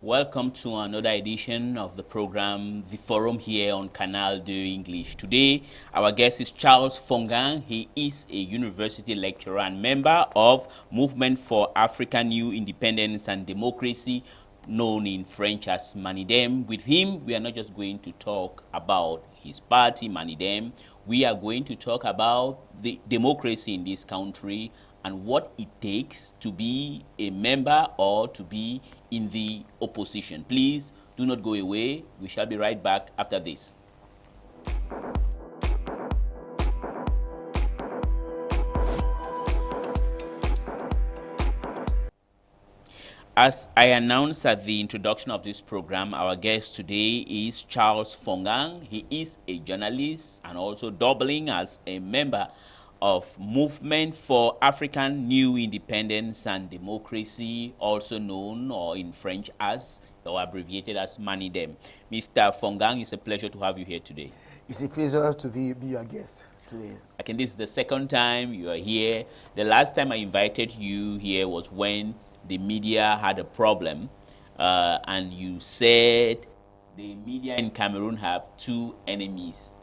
Welcome to another edition of the program, The Forum, here on Canal de English. Today, our guest is Charles Fongang. He is a university lecturer and member of Movement for African New Independence and Democracy, known in French as Manidem. With him, we are not just going to talk about his party, Manidem. We are going to talk about the democracy in this country and what it takes to be a member or to be in the opposition. Please do not go away. We shall be right back after this. As I announced at the introduction of this program, our guest today is Charles Fongang. He is a journalist and also doubling as a member of Movement for African New Independence and Democracy, also known or in French as, or abbreviated as Manidem. Mr. Fongang, it's a pleasure to have you here today. It's a pleasure to be your guest today. I think this is the second time you are here. The last time I invited you here was when the media had a problem, and you said the media in Cameroon have two enemies,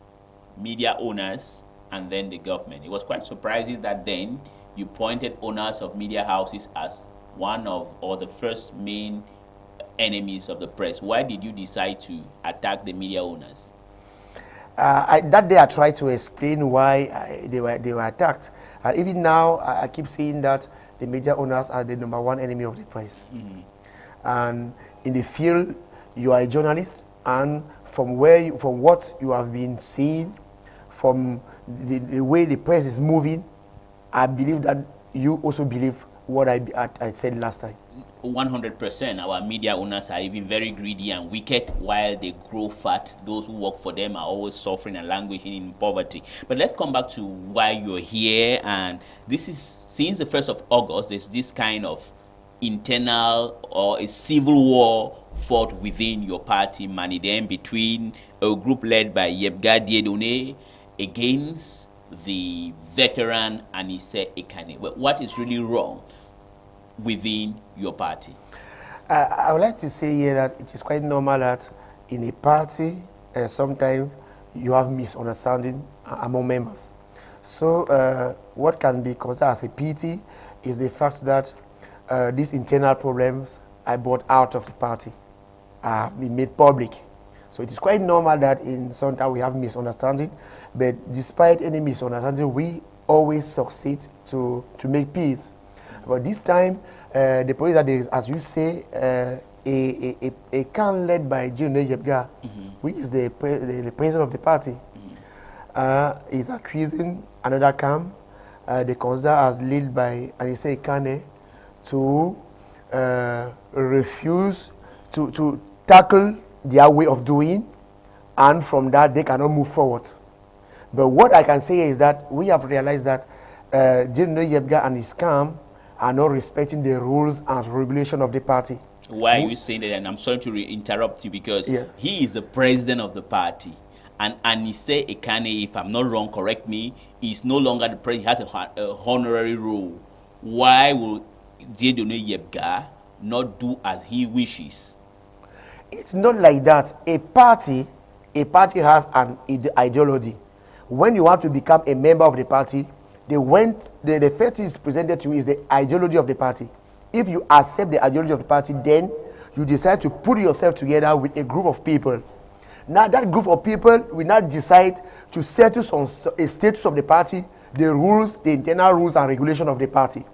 media owners and then the government. It was quite surprising that then you pointed owners of media houses as one of, or the first main enemies of the press. Why did you decide to attack the media owners? That day I tried to explain why they were attacked. And even now, I keep saying that the media owners are the number one enemy of the press. Mm-hmm. And in the field, you are a journalist, and from what you have been seeing, from the way the press is moving, I believe that you also believe what I said last time. 100%. Our media owners are even very greedy and wicked. While they grow fat, those who work for them are always suffering and languishing in poverty. But let's come back to why you're here. And this is, since the 1st of August, there's this kind of internal or a civil war fought within your party, Manidem, between a group led by Yebga Diedone against the veteran Anise Ekane. What is really wrong within your party? I would like to say here that it is quite normal that in a party, sometimes you have misunderstanding among members. So what can be considered as a pity is the fact that these internal problems are brought out of the party, have been made public. So it is quite normal that in sometimes we have misunderstanding, but despite any misunderstanding, we always succeed to make peace. But this time, the police that there is, as you say, a camp led by June Yebga, who is the president of the party, is accusing another camp, they consider as led by Anise Ekane, to refuse to tackle their way of doing, and from that they cannot move forward. But what I can say is that we have realized that June Yebga and his camp are not respecting the rules and regulation of the party. Why are you saying that? And I'm sorry to interrupt you, because yes, he is the president of the party. And Anise Ekane, if I'm not wrong, correct me, is no longer the president. He has a honorary role. Why will Diedone Yebga not do as he wishes? It's not like that. A party has an ideology. When you have to become a member of the party, the first thing is presented to you is the ideology of the party. If you accept the ideology of the party, then you decide to put yourself together with a group of people. Now that group of people will not decide to settle on a status of the party, the rules, the internal rules and regulation of the party.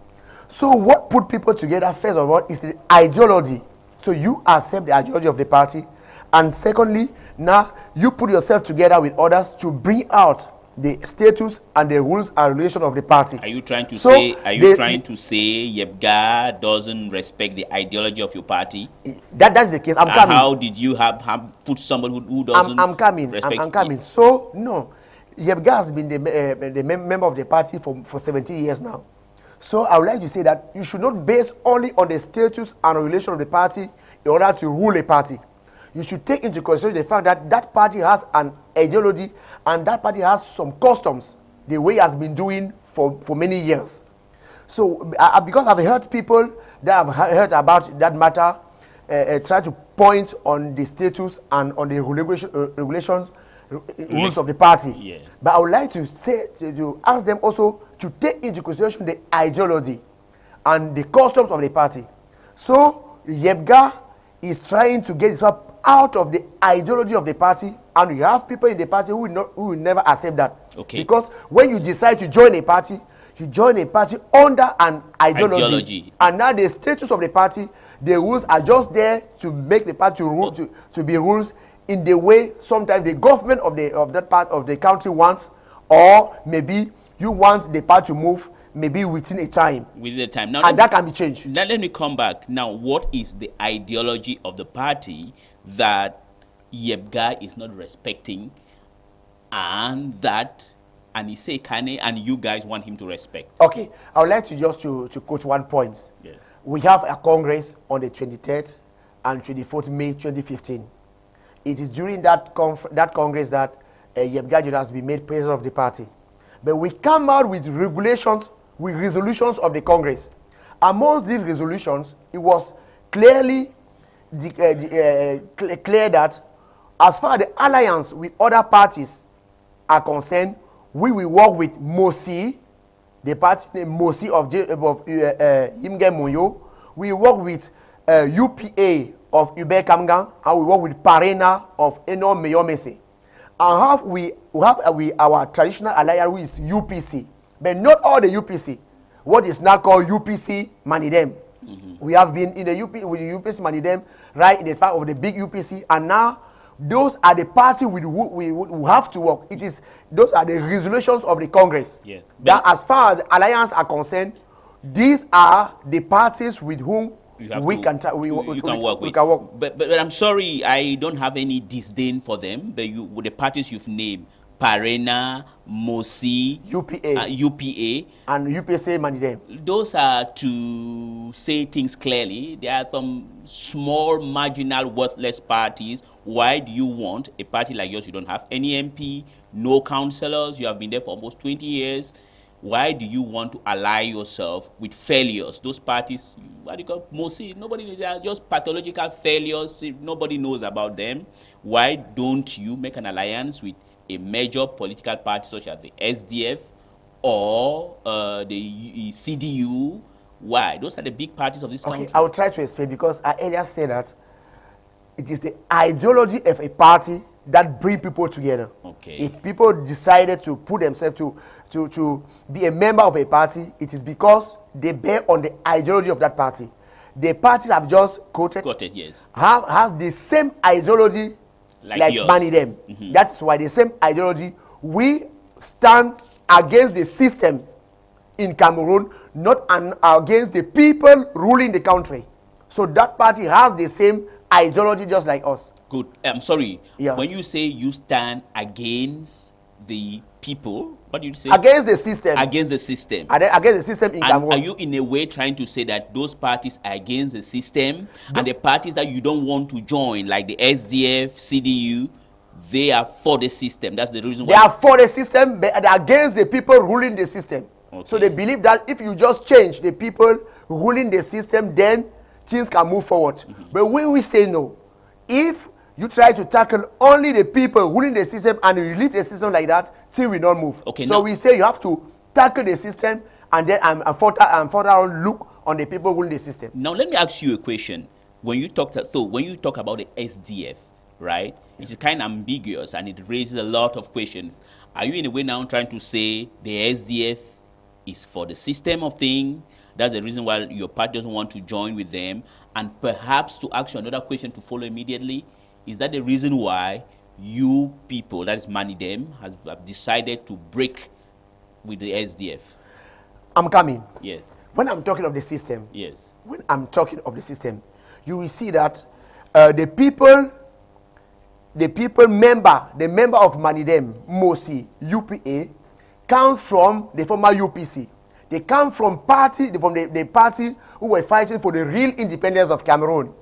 So what put people together, first of all, is the ideology. So you accept the ideology of the party. And secondly, now you put yourself together with others to bring out the status and the rules and regulation of the party. Are you trying to say Yebga doesn't respect the ideology of your party? That's the case. I'm coming. How did you have put somebody who doesn't I'm coming. respect I'm coming. So no, Yebga has been the member of the party for 17 years now. So I would like to say that you should not base only on the status and regulation of the party in order to rule a party. You should take into consideration the fact that that party has an ideology and that party has some customs, the way it has been doing for many years. So because I've heard people that have heard about that matter, try to point on the status and on the regulations, rules of the party. Yes. But I would like to say to ask them also to take into consideration the ideology and the customs of the party. So Yebga is trying to get itself out of the ideology of the party, and you have people in the party who will never accept that. Okay. Because when you decide to join a party, you join a party under an ideology. And now the status of the party, the rules are just there to make the party rule, to be rules in the way sometimes the government of that part of the country wants, or maybe you want the party to move maybe within a time. Within a time. Now, and that can be changed. Now let me come back. Now, what is the ideology of the party that Yebga is not respecting, and that Anise Kane and you guys want him to respect? Okay, I would like to just to quote one point. Yes. We have a Congress on the 23rd and 24th May 2015. It is during that Congress that Yebga has been made president of the party. But we come out with resolutions of the Congress. Amongst these resolutions, it was clearly clear that as far as the alliance with other parties are concerned, we will work with Mosi, the party named Mosi of Imge Moyo. We work with UPA of Ube Kamgan, and we work with Parena of Eno Meyomese. And we have our traditional alliance, which is UPC, but not all the UPC. What is now called UPC Manidem. We have been in the with the UPC Manidem, right in the fact of the big UPC, and now those are the parties we have to work. Those are the resolutions of the Congress. Yeah. That as far as the alliance are concerned, these are the parties with whom we can work. But I'm sorry, I don't have any disdain for them. But with the parties you've named, Parena, Mosi, UPA, and UPC Manidem. Those are, to say things clearly, there are some small, marginal, worthless parties. Why do you want a party like yours? You don't have any MP, no councillors. You have been there for almost 20 years. Why do you want to ally yourself with failures? Those parties, what do you call Mosi? Nobody, they are just pathological failures. Nobody knows about them. Why don't you make an alliance with a major political party such as the SDF or the CDU? Why? Those are the big parties of this country. I will try to explain, because I earlier said that it is the ideology of a party that bring people together. Okay. If people decided to put themselves to be a member of a party, it is because they bear on the ideology of that party. The parties have just quoted yes, has the same ideology like Manidem. That's why the same ideology. We stand against the system in Cameroon, not against the people ruling the country. So that party has the same ideology just like us. Good. I'm sorry. Yes. When you say you stand against the people, what do you say? Against the system. Against the system. Against the system in Cameroon. Are you in a way trying to say that those parties are against the system, and the parties that you don't want to join, like the SDF, CDU, they are for the system? That's the reason why. They are for the system, but they're against the people ruling the system. Okay. So they believe that if you just change the people ruling the system, then things can move forward. But when we say no, if you try to tackle only the people ruling the system and you leave the system like that, things will not move. Okay, so we say you have to tackle the system and then further on look on the people ruling the system. Now let me ask you a question. When you talk about the SDF, right? It is kind of ambiguous and it raises a lot of questions. Are you in a way now trying to say the SDF is for the system of things? That's the reason why your party doesn't want to join with them? And perhaps to ask you another question to follow immediately, is that the reason why you people, that is Manidem, have decided to break with the SDF? I'm coming. Yes. When I'm talking of the system, yes. When I'm talking of the system, you will see that the member of Manidem, Mosi, UPA, comes from the former UPC. They come from the party who were fighting for the real independence of Cameroon.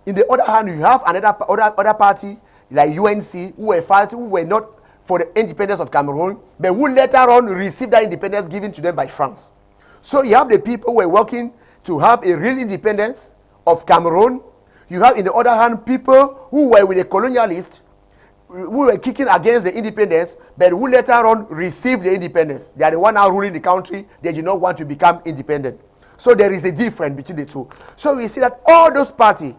In the other hand, you have other party like UNC who were not for the independence of Cameroon, but who later on received that independence given to them by France. So you have the people who were working to have a real independence of Cameroon. You have, in the other hand, people who were with the colonialists, who were kicking against the independence, but who later on received the independence. They are the one now ruling the country. They do not want to become independent. So there is a difference between the two. So we see that all those parties,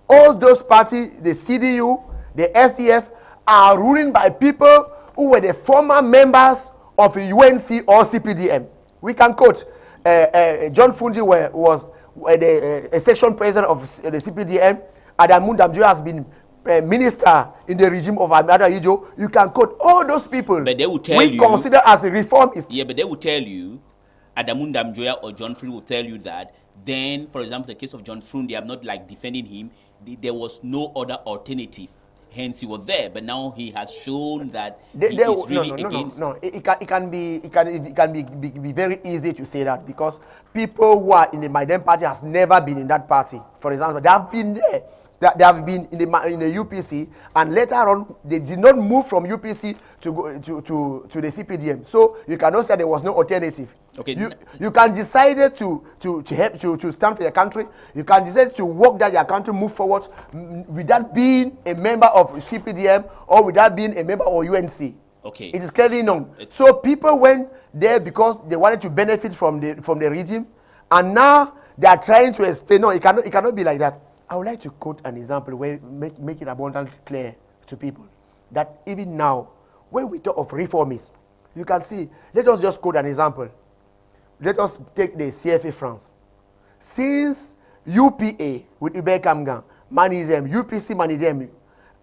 the CDU, the SDF, are ruling by people who were the former members of UNC or CPDM. We can quote John Fundi was a section president of the CPDM. Adamu Damjo has been minister in the regime of Amada Ijo. You can quote all those people. But they will tell we consider as a reformist. Yeah, but they will tell you, Adamu Damjoya or John Fundi will tell you that then, for example, the case of John Fundi, I'm not like defending him. There was no other alternative. Hence, he was there, but now he has shown that he is really against. No. It can be very easy to say that, because people who are in the Maiden party has never been in that party. For example, they have been there. They have been in the UPC, and later on they did not move from UPC to go to the CPDM. So you cannot say there was no alternative. Okay. You can decide to help to stand for your country. You can decide to work that your country move forward without being a member of CPDM or without being a member of UNC. Okay. It is clearly known. So people went there because they wanted to benefit from the regime, and now they are trying to explain. No, it cannot be like that. I would like to quote an example where make it abundantly clear to people that even now, when we talk of reformists, you can see. Let us just quote an example. Let us take the CFA France. Since UPA with Hubert Kamgan managed them, UPC managed them,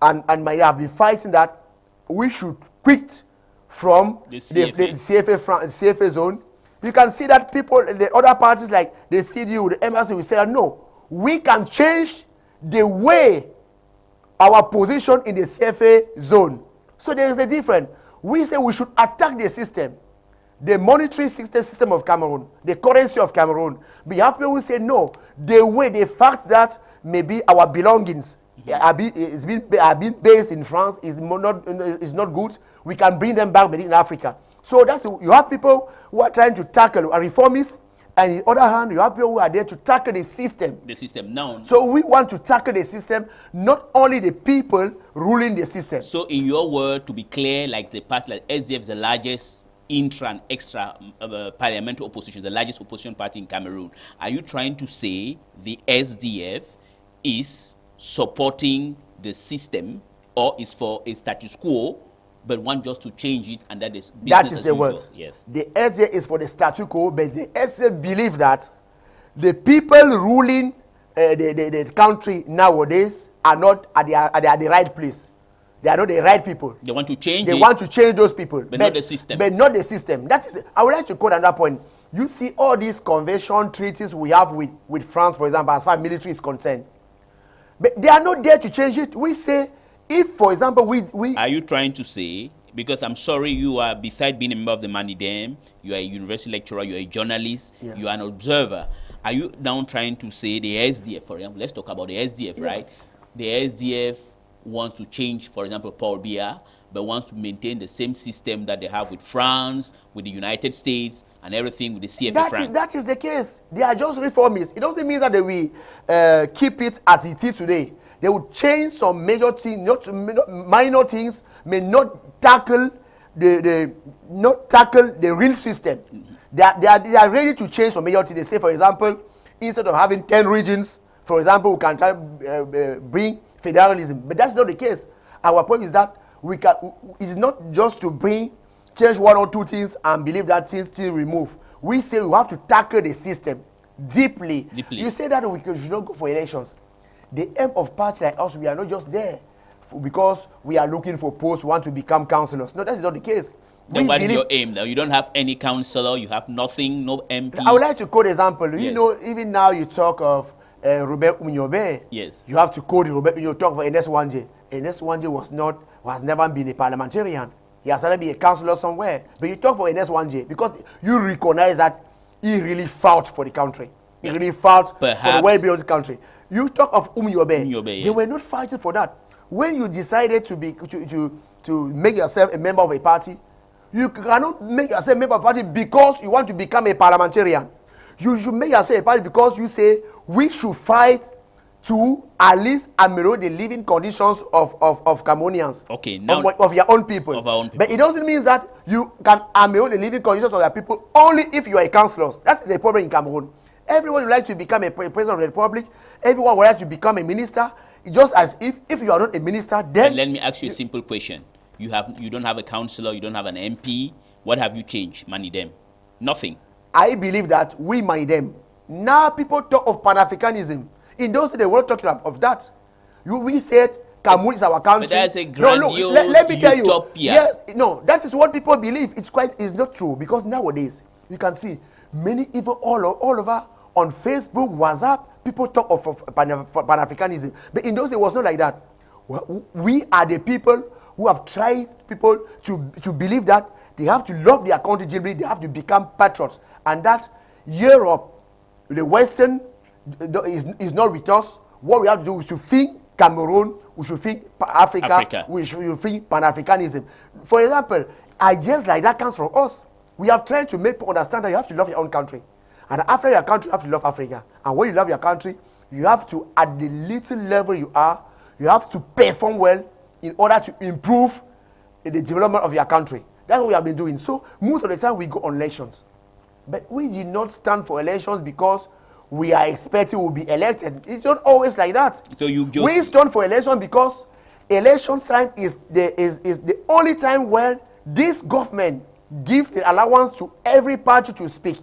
and might have been fighting that we should quit from the CFA zone. You can see that people, the other parties like the CDU, the MRC, will say that no, we can change the way our position in the CFA zone. So there is a difference. We say we should attack the system, the monetary system of Cameroon, the currency of Cameroon. But you have people who say no, the fact that maybe our belongings are being based in France is not good. We can bring them back within Africa. So you have people who are trying to tackle a reformist. And on the other hand, you have people who are there to tackle the system. The system now. So we want to tackle the system, not only the people ruling the system. So in your word, to be clear, like the party like SDF is the largest intra and extra parliamentary opposition, the largest opposition party in Cameroon. Are you trying to say the SDF is supporting the system, or is for a status quo, but want just to change it, and that is business that is as the usual? word. Yes. The SDF is for the status quo, but the SDF believe that the people ruling the country nowadays are not at the right place. They are not the right people. They want to change They want to change those people. But not the system. But not the system. That is. I would like to quote another point. You see all these convention treaties we have with France, for example, as far as military is concerned. But they are not there to change it. We say, if, for example, we Are you trying to say, because I'm sorry, you are, beside being a member of the Manidem, you are a university lecturer, you are a journalist, you are an observer. Are you now trying to say the SDF, for example, let's talk about the SDF, right? The SDF wants to change, for example, Paul Biya, but wants to maintain the same system that they have with France, with the United States, and everything with the CFA France. That is the case. They are just reformists. It doesn't mean that they will keep it as it is today. They will change some major things, not minor things, may not tackle the real system. They are ready to change some major things. They say, for example, instead of having 10 regions, for example, we can try to bring federalism. But that's not the case. Our point is that it's not just to change one or two things and believe that things still remove. We say we have to tackle the system deeply. You say that we should not go for elections. The aim of party like us, we are not just there because we are looking for posts, want to become councillors. No, that is not the case. Then what is your aim now? You don't have any councillor, you have nothing, no MP. I would like to quote an example. Yes. You know, even now you talk of Robert Unyobe. Yes. You have to quote Robert. You talk for Ernest Wanje. Ernest Wanje has never been a parliamentarian. He has never been a councillor somewhere. But you talk for Ernest Wanje because you recognize that he really fought for the country. He really fought for the well-being of the country. You talk of Umyobe. They were not fighting for that. When you decided to make yourself a member of a party, you cannot make yourself a member of a party because you want to become a parliamentarian. You should make yourself a party because you say we should fight to at least ameliorate the living conditions of Cameroonians. Okay, now of your own people. Of our own people. But it doesn't mean that you can ameliorate the living conditions of your people only if you are a councillor. That's the problem in Cameroon. Everyone would like to become a president of the republic. Everyone would like to become a minister. It's just as if you are not a minister, then. But let me ask you a simple question. You don't have a councillor, you don't have an MP. What have you changed? Money them. Nothing. I believe that we money them. Now people talk of Pan-Africanism. In those days, they were talking of that. We said Cameroon is our country. But that's a grandiose let me tell utopia. you. Yes, no, that is what people believe. It's not true, because nowadays you can see many, even all over on Facebook, WhatsApp, people talk of Pan-Africanism. But in those days, it was not like that. We are the people who have tried people to believe that they have to love their country deeply, they have to become patriots, and that Europe, the Western, is not with us. What we have to do is to think Cameroon, we should think Africa. We should think Pan-Africanism. For example, ideas like that comes from us. We have tried to make people understand that you have to love your own country. And after your country, you have to love Africa. And when you love your country, you have to, at the little level you are, you have to perform well in order to improve the development of your country. That's what we have been doing. So most of the time we go on elections. But we did not stand for elections because we are expecting we'll be elected. It's not always like that. So we stand for election because election time is the only time when this government gives the allowance to every party to speak.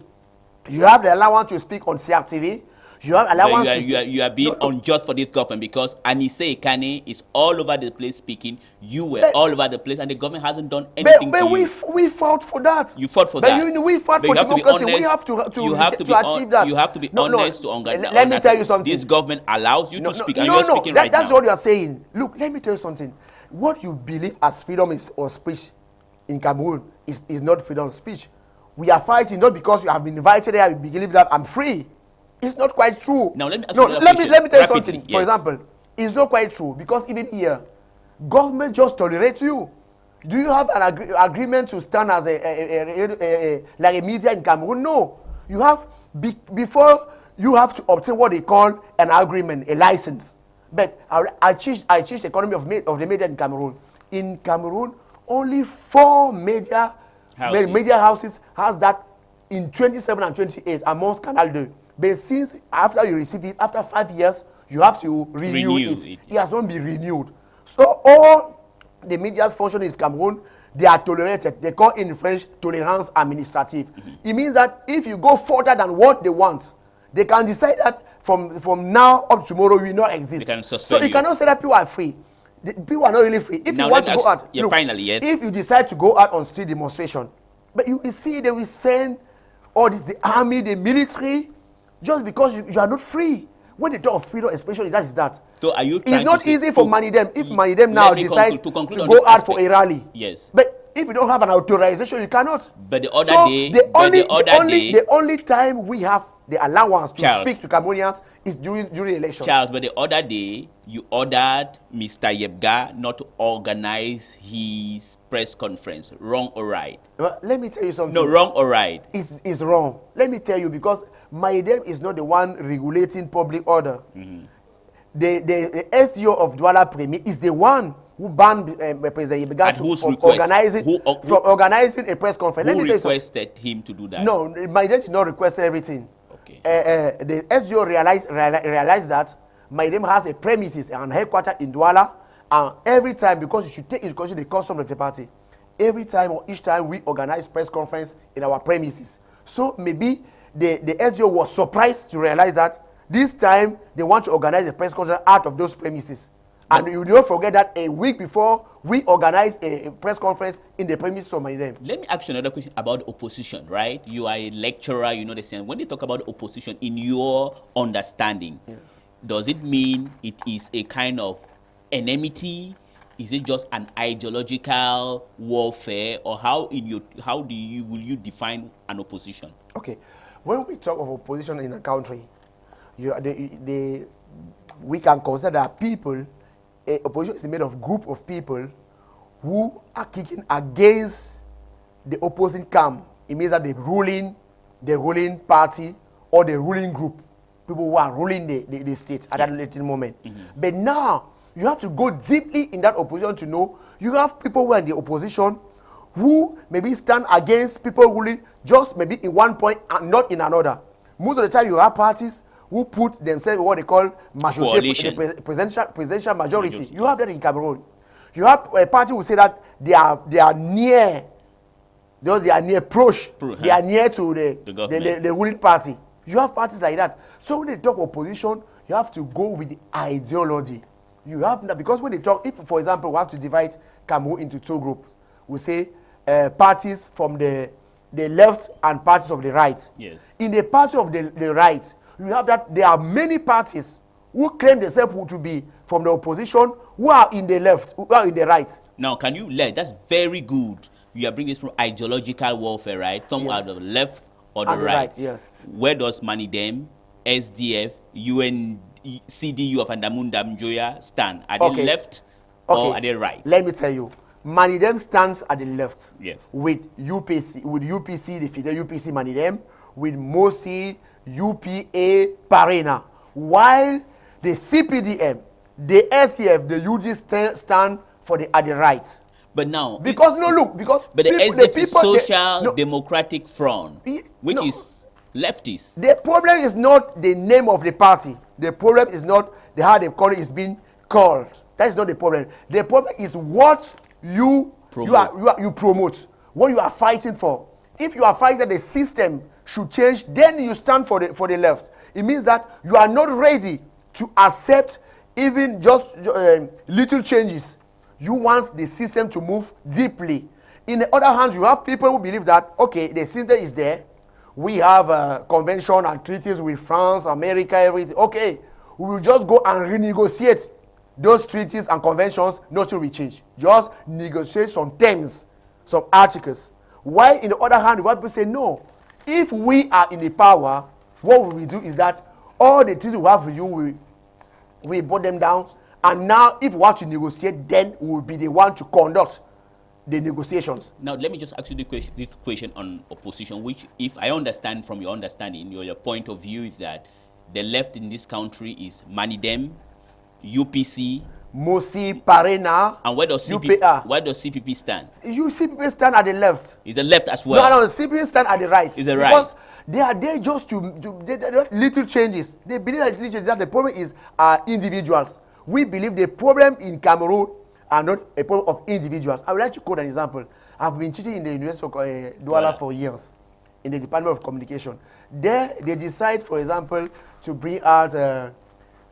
You have the allowance to speak on CRTV. You have allowance you are being unjust for this government, because Anise Kane is all over the place speaking. You were all over the place, and the government hasn't done anything to you. We fought for that. You fought for that. We fought for democracy. We have to achieve that. You have to be honest to organize. Let me tell you something. This government allows you to speak, and you're speaking right now. That's what you are saying. Look, let me tell you something. What you believe as freedom of speech in Cameroon is not freedom of speech. We are fighting not because you have been invited here. You believe that I'm free. It's not quite true. Now let me let me tell you something. Yes. For example, it's not quite true, because even here, government just tolerates you. Do you have an agreement to stand as like a media in Cameroon? No. You have before you have to obtain what they call an agreement, a license. But I changed the economy of the media in Cameroon. In Cameroon, only 4 media houses has that in 27 and 28 amongst Canal 2. But since after you receive it, after 5 years, you have to renew it. It has not been renewed. So all the media's function in Cameroon, they are tolerated. They call in French tolérance administrative. It means that if you go further than what they want, they can decide that from now up to tomorrow you will not exist. They can suspend so you cannot say that people are free. People are not really free. If now you want to go out, if you decide to go out on street demonstration, but you will see they will send all this, the army, the military, just because you are not free. When they talk of freedom, especially that is that. So are you trying it's not easy for Manidem. If Manidem now decide to go out for a rally. Yes. But if you don't have an authorization, you cannot. But the only time we have the allowance to speak to Cameroonians is during election. Charles, but the other day, you ordered Mr. Yebga not to organize his press conference. Wrong or right? Well, let me tell you something. No, wrong or right? It's wrong. Let me tell you, because Maidem is not the one regulating public order. The SDO of Douala Premier is the one who banned President Yebga from organizing a press conference. Who requested him to do that? No, Maidem did not request everything. Okay. The SDO realized that Maidem has a premises and headquarters in Douala, and every time, because you should take into consideration the custom of the party, every time or each time we organize press conference in our premises. So maybe the SDO was surprised to realize that this time they want to organize a press conference out of those premises. And you don't forget that a week before we organized a press conference in the premises of Maidem. Let me ask you another question about opposition, right? You are a lecturer, you know the same. When they talk about opposition, in your understanding, does it mean it is a kind of enmity? Is it just an ideological warfare, or how will you define an opposition? Okay, when we talk of opposition in a country, we can consider that people. Opposition is made of group of people who are kicking against the opposing camp. It means that the ruling party or the ruling group. people who are ruling the state at that little moment. But now, you have to go deeply in that opposition to know you have people who are in the opposition who maybe stand against people ruling just maybe in one point and not in another. Most of the time, you have parties who put themselves in what they call presidential majority. You have that in Cameroon. You have a party who say that they are near, they are near approach, they are near to the ruling party. You have parties like that. So when they talk opposition, you have to go with the ideology. You have that because when they talk, if for example we have to divide Cameroon into two groups, we say parties from the left and parties of the right. Yes. In the party of the right, you have that there are many parties who claim themselves to be from the opposition who are in the left, who are in the right. Now, can you let? That's very good. You are bringing this from ideological warfare, right? Some are the left or the right. Yes. Where does Manidem, SDF, CDU of Andamunda Mjoya stand? Are they left or are they right? Let me tell you. Manidem stands at the left. Yes. With UPC, the Fidel UPC Manidem, with Mosi, UPA, Parena. While the CPDM, the SEF, the UG stand at the right. But now, because but the SDF is Social Democratic Front, which is leftist. The problem is not the name of the party. The problem is not how the country is being called. That is not the problem. The problem is what you promote, what you are fighting for. If you are fighting that the system should change, then you stand for the left. It means that you are not ready to accept even just little changes. You want the system to move deeply. In the other hand, you have people who believe that, okay, the system is there. We have convention and treaties with France, America, everything. Okay, we will just go and renegotiate those treaties and conventions. Nothing will change. Just negotiate some terms, some articles. While in the other hand, what people say, no. If we are in the power, what we will do is that all the treaties we have with you, we put them down. And now, if we want to negotiate, then we will be the one to conduct the negotiations. Now, let me just ask you this question on opposition, which, if I understand from your understanding, your point of view is that the left in this country is Manidem, UPC, Mosi, Parena, and where does CPP stand? CPP stand at the left. Is the left as well? No, CPP stand at the right. Is the right? Because they are there just to little changes. They believe that little changes. That the problem is individuals. We believe the problem in Cameroon are not a problem of individuals. I would like to quote an example. I've been teaching in the University of Douala for years in the Department of Communication. There, they decide, for example, to bring out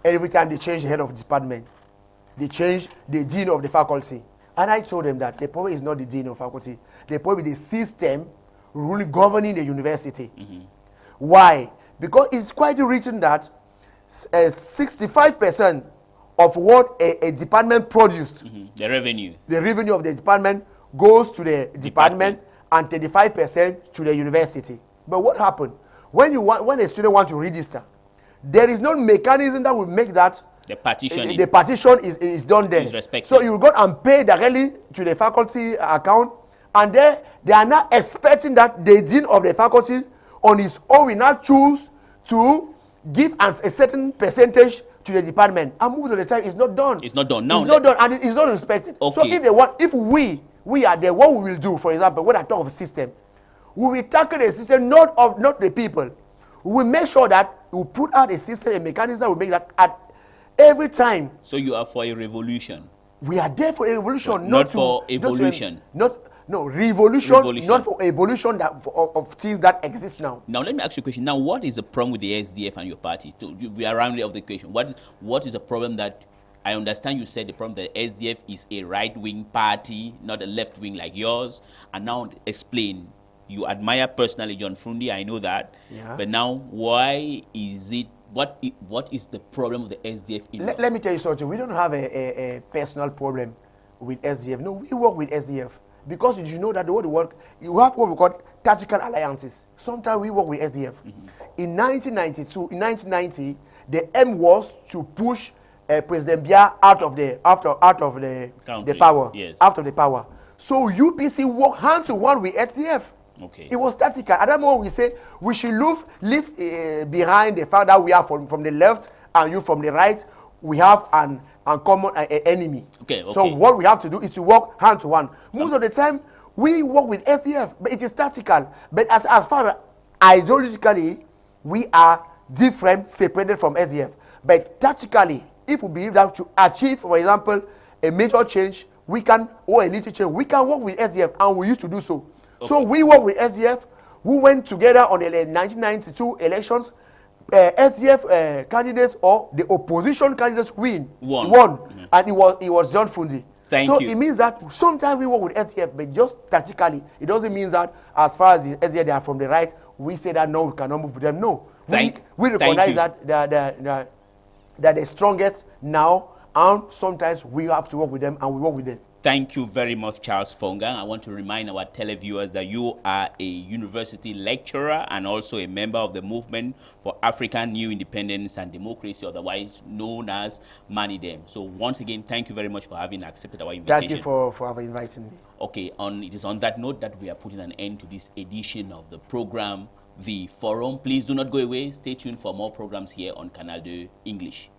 every time they change the head of the department, they change the dean of the faculty. And I told them that the problem is not the dean of faculty. The problem is the system really governing the university. Why? Because it's quite written that 65% of what a department produced, the revenue of the department goes to the department and 35% to the university. But what happened? When a student wants to register, there is no mechanism that will make that the partition is done there. So you go and pay directly to the faculty account, and they are now expecting that the dean of the faculty on his own will not choose to give a certain percentage to the department. And most of the time, it's not done. It's not done. Now, it's not done, and it's not respected. Okay. So if we are there, what we will do, for example, when I talk of system, we will tackle the system, not the people. We will make sure that we put out a system, a mechanism that will make that at every time. So you are for a revolution? We are there for a revolution, not for evolution. Revolution, not for evolution of things that exist now. Now, let me ask you a question. Now, what is the problem with the SDF and your party? We are around of the question. What is the problem that, I understand you said the problem that SDF is a right-wing party, not a left-wing like yours. And now explain. You admire personally John Frundi, I know that. Yes. But now, why is it, what is the problem of the SDF? Let me tell you something. We don't have a personal problem with SDF. No, we work with SDF. Because you know that the way we work, you have what we call tactical alliances. Sometimes we work with SDF. In 1990, the aim was to push President Biya out of the power. Country. The power. Yes. Out of the power. So UPC worked hand to hand with SDF. Okay. It was tactical. At that moment, we say we should leave behind the fact that we are from the left and you from the right. We have an uncommon enemy. Okay, So okay. what we have to do is to work hand to hand. Most of the time, we work with SDF, but it is tactical. But as far as ideologically, we are different, separated from SDF. But tactically, if we believe that to achieve, for example, a major change, we can, or a little change, we can work with SDF, and we used to do so. Okay. So we work with SDF. We went together on the 1992 elections. SDF candidates or the opposition candidates won. And it was John Fundi. Thank you. So it means that sometimes we work with SDF, but just tactically. It doesn't mean that as far as the SDF they are from the right, we say that no, we cannot move with them. No, we recognize that they're the strongest now, and sometimes we have to work with them, and we work with them. Thank you very much, Charles Fongang. I want to remind our televiewers that you are a university lecturer and also a member of the Movement for African New Independence and Democracy, otherwise known as MANIDEM. So once again, thank you very much for having accepted our invitation. Thank you for inviting me. Okay, it is on that note that we are putting an end to this edition of the program, The Forum. Please do not go away. Stay tuned for more programs here on Canal de English.